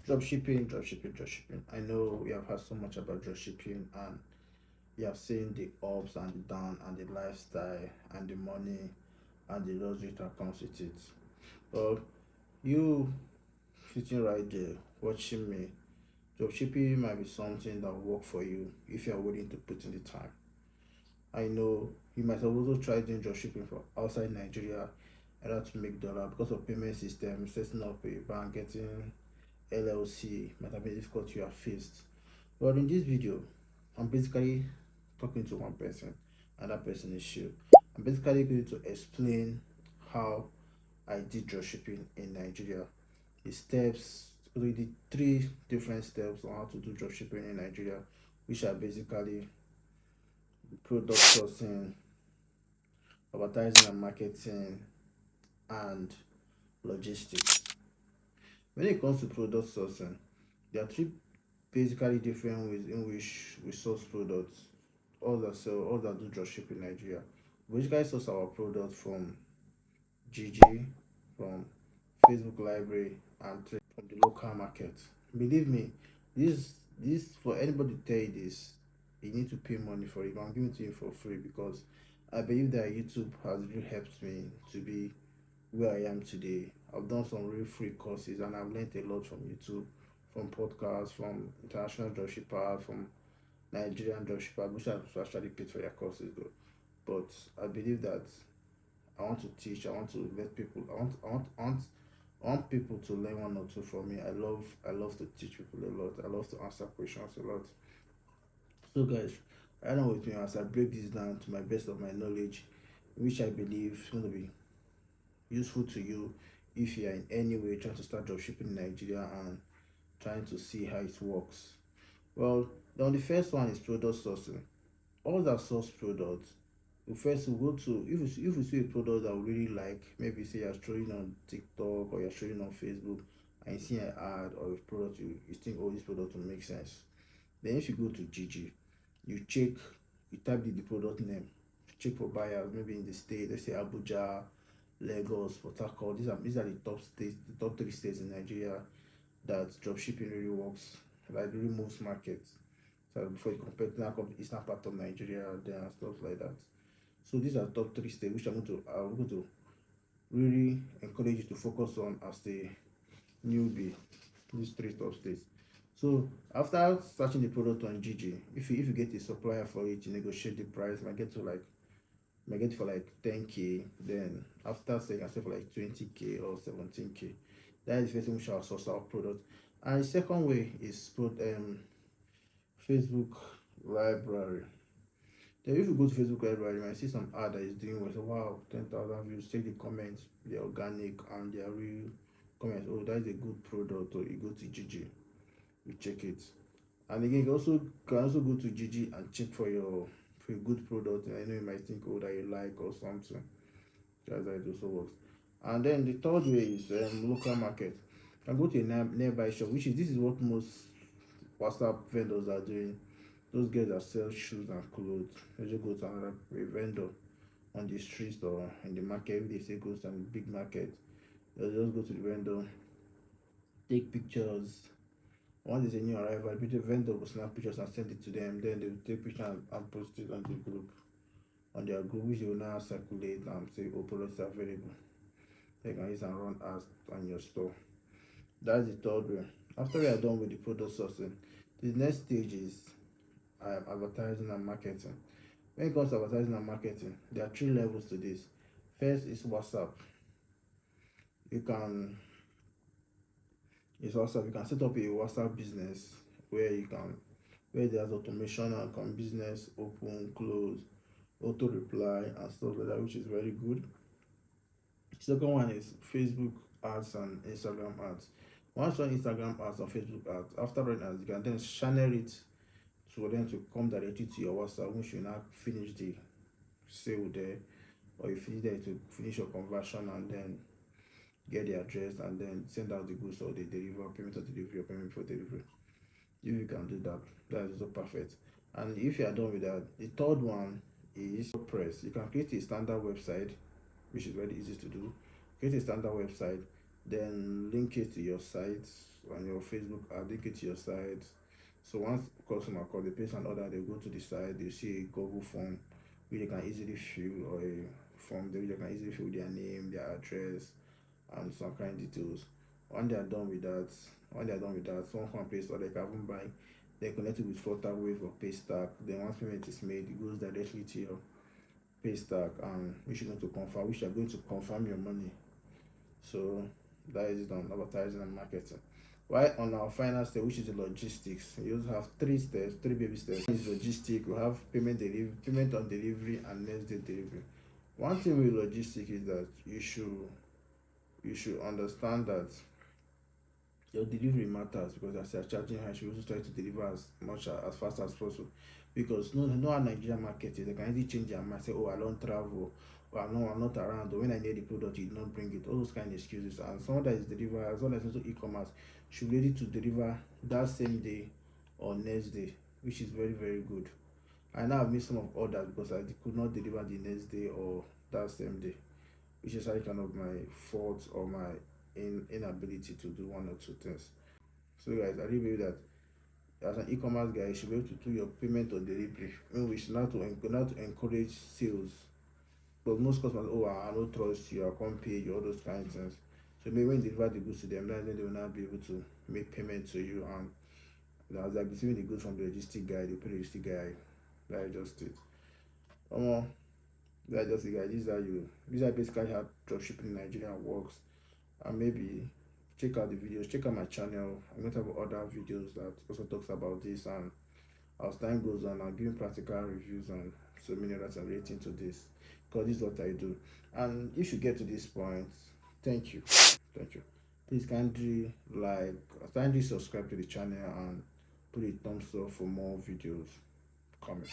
Dropshipping. I know we have heard so much about dropshipping, and you have seen the ups and the downs and the lifestyle and the money and the luxury that comes with it. Well, you sitting right there watching me, dropshipping might be something that will work for you if you are willing to put in the time. I know you might have also tried doing dropshipping from outside Nigeria in order to make dollar because of payment system, setting up a bank, getting LLC might have been difficult you have faced. But in this video, I'm basically talking to one person, and that person is you. I'm basically going to explain how I did dropshipping in Nigeria. The steps, the three different steps on how to do dropshipping in Nigeria, which are basically product sourcing, advertising and marketing, and logistics. When it comes to product sourcing, there are three basically different ways in which we source products. All that do dropship in Nigeria. We basically source our product from GG, from Facebook Library, and from the local market. Believe me, this for anybody to tell you this, you need to pay money for it. But I'm giving it to you for free because I believe that YouTube has really helped me to be where I am today. I've done some real free courses and I've learned a lot from YouTube, from podcasts, from international dropshippers, from Nigerian dropshippers, which have actually paid for their courses though. But I believe that I want to teach, I want to let people, I want people to learn one or two from me. I love to teach people a lot. I love to answer questions a lot. So guys, right now with me as I break this down to my best of my knowledge, which I believe is going to be useful to you if you are in any way trying to start dropshipping in Nigeria and trying to see how it works. Well, now the first one is product sourcing. All that source products, you first will go to if you see a product that we really like, maybe say you're showing on TikTok or you're showing on Facebook and you see an ad or a product you think oh this product will make sense. Then if you go to GG, you check, you type the product name, check for buyers, maybe in the state, let's say Abuja, Lagos, Port Harcourt. These are the top states, the top three states in Nigeria that dropshipping really works, like really moves markets. So before you compare to the eastern part of Nigeria there and stuff like that. So these are top three states which I'm going to really encourage you to focus on as the newbie. These three top states. So after searching the product on GG, if you get a supplier for it, you negotiate the price, might get for like 10k. Then after say you can sell for like 20k or 17k. That is the first thing we shall source our product. And the second way is Facebook library. Then if you go to Facebook library, you might see some ad that is doing well. So wow, 10,000 views. Check the comments, they're organic and they're real comments. Oh, that is a good product. Or you go to GG, you check it. And again, you can also go to GG and check for a good product. And I know you might think oh that you like or something. That's how it also works. And then the third way is local market. You can go to a nearby shop, this is what most WhatsApp vendors are doing. Those guys that sell shoes and clothes, they just go to another a vendor on the streets or in the market. If they say go to some big market, they'll just go to the vendor, take pictures. Once there's a new arrival, the vendor will snap pictures and send it to them. Then they will take pictures and post it on the group, on their group, which they will now circulate and say, "Oh, products are available." They can use and run ads on your store. That's the third way. After we are done with the product sourcing, the next stage is advertising and marketing. When it comes to advertising and marketing, there are three levels to this. First is WhatsApp. You can You can set up a WhatsApp business where there's automation and can business open, close, auto reply and stuff like that, which is very good. Second one is Facebook ads and Instagram ads. Once you run Instagram ads or Facebook ads, after running ads, you can then channel it for them to come directly to your WhatsApp, which you now finish the sale there, or you finish there to finish your conversion and then get the address and then send out the goods or the deliver payment or delivery or payment for delivery. If you can do that, that is so perfect. And if you are done with that, the third one is WordPress. You can create a standard website, which is very easy to do. Create a standard website, then link it to your site on your Facebook app, link it to your site. So once customer call, they place an order, they go to the site, they see a Google form which they can easily fill, or a form which they can easily fill their name, their address, and some kind of details. When they are done with that, someone can place order, they can even buy. They connect it with Flutter Wave or Paystack. Then once payment is made, it goes directly to your Paystack, and which you're going to confirm, which are going to confirm your money. So that is it on advertising and marketing. Right, on our final step, which is the logistics, you also have three steps, three baby steps. One is logistic. We have payment on delivery, and next day delivery. One thing with logistic is that you should understand that your delivery matters, because as you're charging high, you should also try to deliver as fast as possible. Because no how Nigerian market is, they can easily change their mind, say, oh, I don't travel, or I'm not around, or when I need the product, you did not bring it. All those kind of excuses. And someone that is deliver, as well as also e-commerce, should be ready to deliver that same day or next day, which is very, very good. I now have missed some of orders because I could not deliver the next day or that same day, which is kind of my fault, or my inability to do one or two things. So guys, I really believe that as an e-commerce guy, you should be able to do your payment or delivery, which is not to encourage sales. But most customers, oh, I don't trust you, I can't pay you, all those kind of things. So maybe when you deliver the goods to them, then they will not be able to make payment to you, and as they're receiving the goods from the logistic guy, they pay the logistic guy. That is just it. That's just it, guys. These are basically how dropshipping in Nigeria works. And maybe check out the videos, check out my channel. I'm going to have other videos that also talks about this, and as time goes on, I'll give you practical reviews on so many others are relating to this, because this is what I do. And if you get to this point, thank you. Please kindly subscribe to the channel, and put a thumbs up for more videos coming.